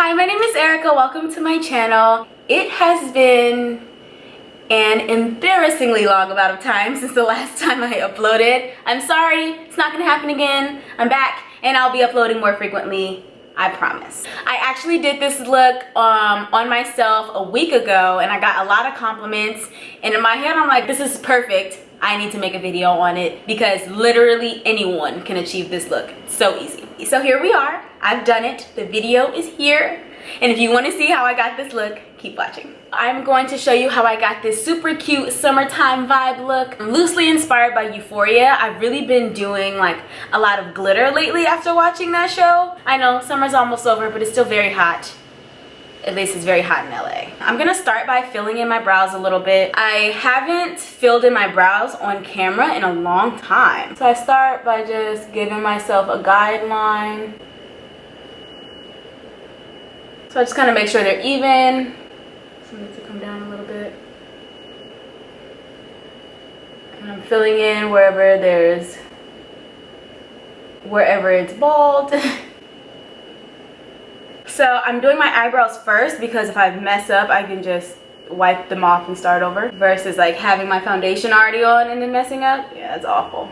Hi, my name is Erica. Welcome to my channel. It has been an embarrassingly long amount of time since the last time I uploaded. I'm sorry, it's not gonna happen again. I'm back and I'll be uploading more frequently, I promise. I actually did this look on myself a week ago and I got a lot of compliments, and in my head I'm like, this is perfect. I need to make a video on it because literally anyone can achieve this look. It's so easy. So here we are. I've done it. The video is here. And if you want to see how I got this look, keep watching. I'm going to show you how I got this super cute summertime vibe look. Loosely inspired by Euphoria. I've really been doing like a lot of glitter lately after watching that show. I know summer's almost over, but it's still very hot. At least it's very hot in LA. I'm gonna start by filling in my brows a little bit. I haven't filled in my brows on camera in a long time. So I start by just giving myself a guideline. So I just kind of make sure they're even. So I need to come down a little bit. And I'm filling in wherever it's bald. So I'm doing my eyebrows first because if I mess up, I can just wipe them off and start over. Versus like having my foundation already on and then messing up. Yeah, it's awful.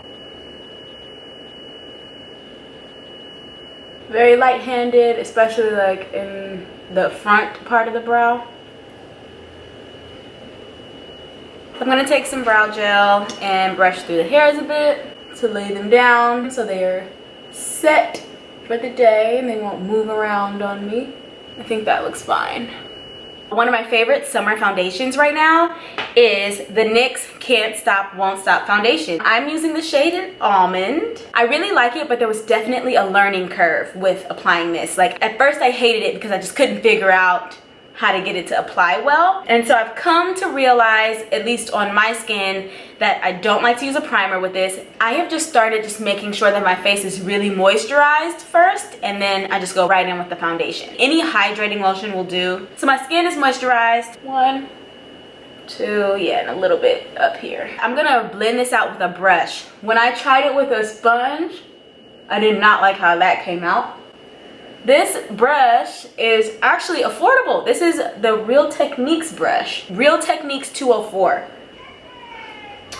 Very light-handed, especially like in the front part of the brow. I'm gonna take some brow gel and brush through the hairs a bit to lay them down so they're set for the day and they won't move around on me. I think that looks fine. One of my favorite summer foundations right now is the NYX Can't Stop Won't Stop foundation. I'm using the shade Almond. I really like it, but there was definitely a learning curve with applying this. Like at first I hated it because I just couldn't figure out how to get it to apply well. And so I've come to realize, at least on my skin, that I don't like to use a primer with this. I have just started making sure that my face is really moisturized first, and then I just go right in with the foundation. Any hydrating lotion will do. So my skin is moisturized. 1, 2, yeah, and a little bit up here. I'm gonna blend this out with a brush. When I tried it with a sponge, I did not like how that came out. This brush is actually affordable. This is the Real Techniques brush. Real Techniques 204.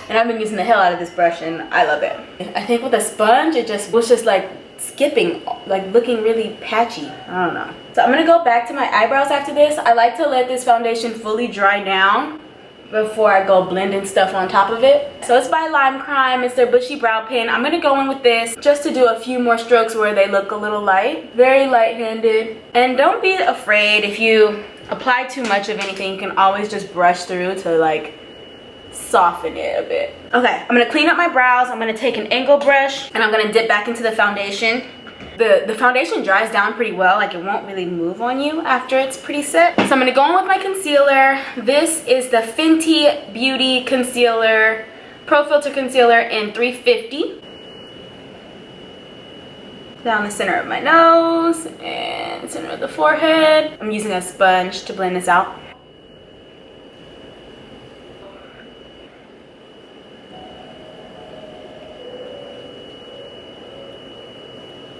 And I've been using the hell out of this brush and I love it. I think with a sponge, it was just like skipping, like looking really patchy. I don't know. So I'm gonna go back to my eyebrows after this. I like to let this foundation fully dry down before I go blending stuff on top of it. So it's by Lime Crime. It's their Bushy Brow Pen. I'm gonna go in with this just to do a few more strokes where they look a little light. Very light-handed. And don't be afraid if you apply too much of anything. You can always just brush through to like soften it a bit. Okay, I'm gonna clean up my brows. I'm gonna take an angle brush and I'm gonna dip back into the foundation. The foundation dries down pretty well, like it won't really move on you after it's pretty set. So I'm gonna go in with my concealer. This is the Fenty Beauty Concealer, Pro Filter Concealer in 350. Down the center of my nose and center of the forehead. I'm using a sponge to blend this out.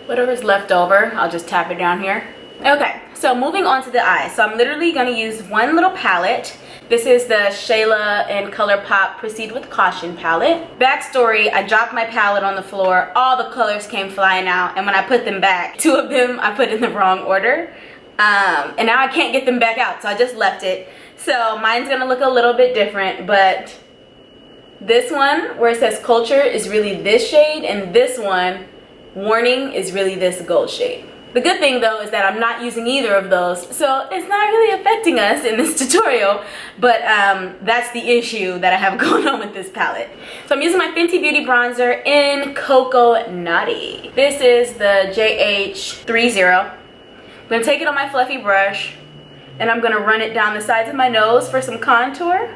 Whatever's left over, I'll just tap it down here. Okay, so moving on to the eyes. So I'm literally gonna use one little palette. This is the Shayla and ColourPop Proceed with Caution palette. Backstory, I dropped my palette on the floor. All the colors came flying out, and when I put them back, 2 of them I put in the wrong order. And now I can't get them back out, so I just left it. So mine's gonna look a little bit different, but this one, where it says Culture, is really this shade, and this one, Warning, is really this gold shade. The good thing though is that I'm not using either of those, so it's not really affecting us in this tutorial, but that's the issue that I have going on with this palette. So I'm using my Fenty Beauty bronzer in Cocoa Naughty. This is the JH30. I'm gonna take it on my fluffy brush and I'm gonna run it down the sides of my nose for some contour,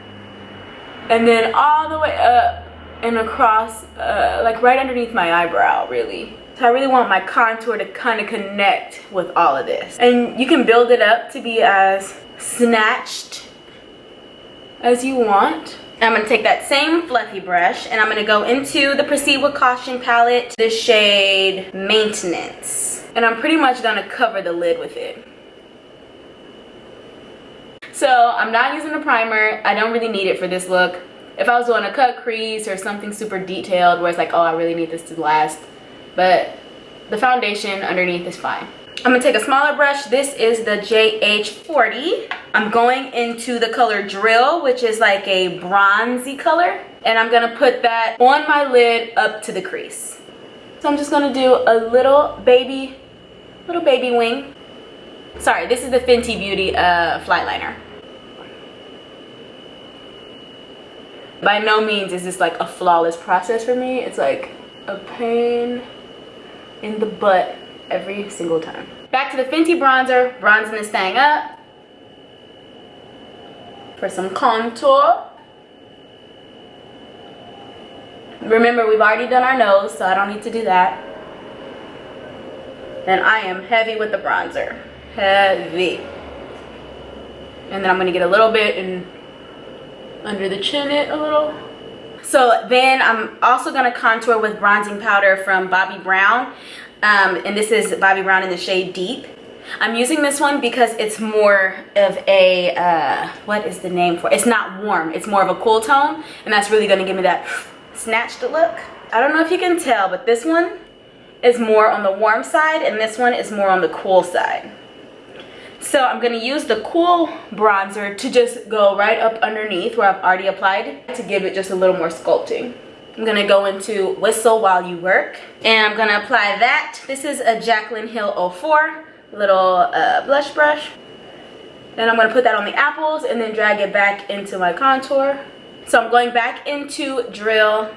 and then all the way up and across, like right underneath my eyebrow, really. So I really want my contour to kind of connect with all of this. And you can build it up to be as snatched as you want. I'm going to take that same fluffy brush and I'm going to go into the Proceed with Caution palette, the shade Maintenance. And I'm pretty much going to cover the lid with it. So I'm not using a primer. I don't really need it for this look. If I was doing a cut crease or something super detailed where it's like, oh, I really need this to last. But the foundation underneath is fine. I'm gonna take a smaller brush. This is the JH40. I'm going into the color Drill, which is like a bronzy color. And I'm gonna put that on my lid up to the crease. So I'm just gonna do a little baby wing. Sorry, this is the Fenty Beauty flat liner. By no means is this like a flawless process for me. It's like a pain in the butt every single time. Back to the Fenty bronzer, bronzing this thing up for some contour. Remember, we've already done our nose, so I don't need to do that. And I am heavy with the bronzer, heavy. And then I'm gonna get a little bit in under the chin a little. So then I'm also gonna contour with bronzing powder from Bobbi Brown. And this is Bobbi Brown in the shade Deep. I'm using this one because it's more of a, what is the name for it? It's not warm, it's more of a cool tone. And that's really gonna give me that snatched look. I don't know if you can tell, but this one is more on the warm side and this one is more on the cool side. So I'm gonna use the cool bronzer to just go right up underneath where I've already applied it to give it just a little more sculpting. I'm gonna go into Whistle While You Work and I'm gonna apply that. This is a Jaclyn Hill 04 little blush brush. And I'm gonna put that on the apples and then drag it back into my contour. So I'm going back into Drill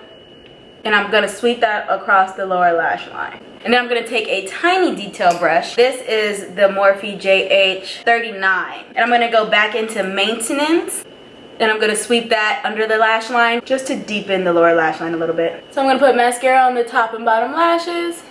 and I'm gonna sweep that across the lower lash line. And then I'm gonna take a tiny detail brush. This is the Morphe JH39. And I'm gonna go back into Maintenance. And I'm gonna sweep that under the lash line just to deepen the lower lash line a little bit. So I'm gonna put mascara on the top and bottom lashes.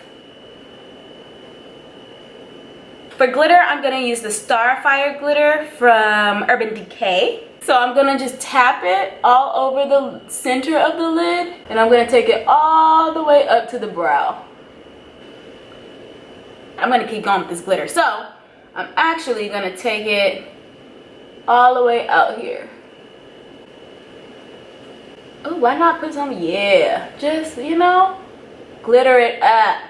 For glitter, I'm gonna use the Starfire glitter from Urban Decay. So I'm gonna just tap it all over the center of the lid and I'm gonna take it all the way up to the brow. I'm gonna keep going with this glitter. So I'm actually gonna take it all the way out here. Oh, why not put some, yeah, just, you know, glitter it up.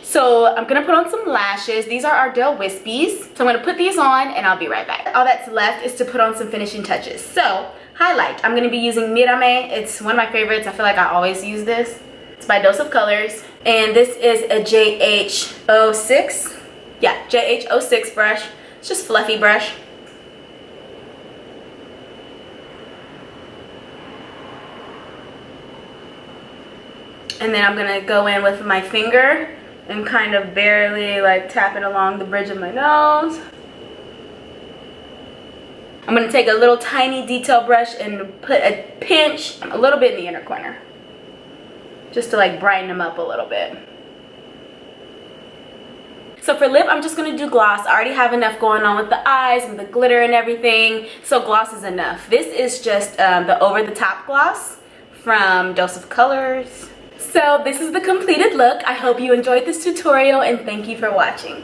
So I'm gonna put on some lashes. These are Ardell Wispies. So I'm gonna put these on and I'll be right back. All that's left is to put on some finishing touches. So highlight, I'm gonna be using Mirame. It's one of my favorites. I feel like I always use this. It's by Dose of Colors. And this is a JH06. Yeah, JH06 brush. It's just fluffy brush. And then I'm gonna go in with my finger and kind of barely like tap it along the bridge of my nose. I'm gonna take a little tiny detail brush and put a pinch, a little bit in the inner corner, just to like brighten them up a little bit. So for lip, I'm just gonna do gloss. I already have enough going on with the eyes and the glitter and everything, so gloss is enough. This is just the over the top gloss from Dose of Colors. So this is the completed look. I hope you enjoyed this tutorial and thank you for watching.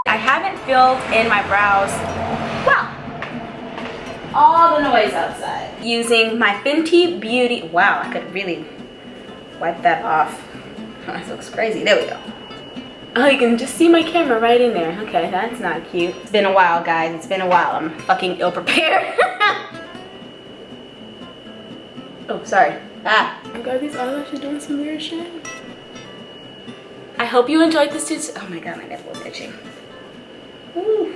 I haven't filled in my brows. Wow. All the noise outside. Using my Fenty Beauty. Wow, I could really wipe that off. Oh, this looks crazy. There we go. Oh, you can just see my camera right in there. Okay, that's not cute. It's been a while, guys. It's been a while. I'm fucking ill-prepared. Oh, sorry. Ah. Oh my god, these eyelashes doing some weird shit. I hope you enjoyed this tutorial. Oh my god, my nipple is itching. Ooh.